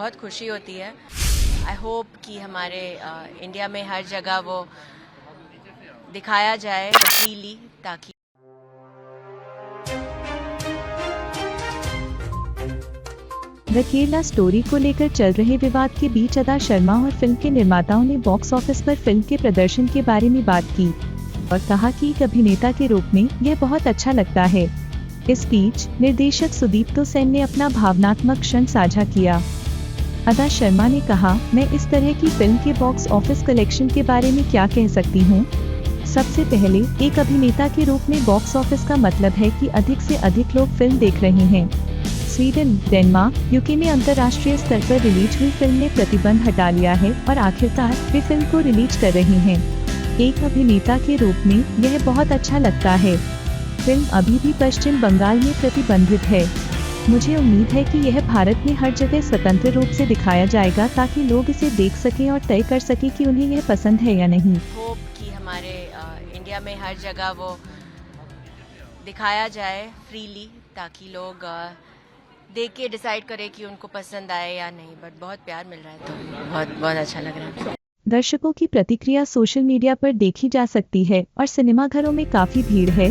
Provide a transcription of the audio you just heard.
बहुत खुशी होती है। आई होप कि हमारे इंडिया में हर जगह वो दिखाया जाए फ्रीली, ताकि द केरला स्टोरी को लेकर चल रहे विवाद के बीच अदा शर्मा और फिल्म के निर्माताओं ने बॉक्स ऑफिस पर फिल्म के प्रदर्शन के बारे में बात की और कहा कि एक अभिनेता के रूप में यह बहुत अच्छा लगता है। इस बीच निर्देशक सुदीप्तो सेन ने अपना भावनात्मक क्षण साझा किया। अदा शर्मा ने कहा, मैं इस तरह की फिल्म के बॉक्स ऑफिस कलेक्शन के बारे में क्या कह सकती हूँ। सबसे पहले, एक अभिनेता के रूप में बॉक्स ऑफिस का मतलब है कि अधिक से अधिक लोग फिल्म देख रहे हैं। स्वीडन, डेनमार्क, यूके में अंतर्राष्ट्रीय स्तर पर रिलीज हुई फिल्म ने प्रतिबंध हटा लिया है और आखिरकार वे फिल्म को रिलीज कर रही हैं। एक अभिनेता के रूप में यह बहुत अच्छा लगता है। फिल्म अभी भी पश्चिम बंगाल में प्रतिबंधित है। मुझे उम्मीद है कि यह भारत में हर जगह स्वतंत्र रूप से दिखाया जाएगा ताकि लोग इसे देख सकें और तय कर सकें कि उन्हें यह पसंद है या नहीं। होप कि हमारे इंडिया में हर जगह वो दिखाया जाए फ्रीली, ताकि लोग देख के डिसाइड करें कि उनको पसंद आए या नहीं। बट बहुत प्यार मिल रहा है तो बहुत बहुत अच्छा लग रहा है। दर्शकों की प्रतिक्रिया सोशल मीडिया पर देखी जा सकती है और सिनेमाघरों में काफी भीड़ है।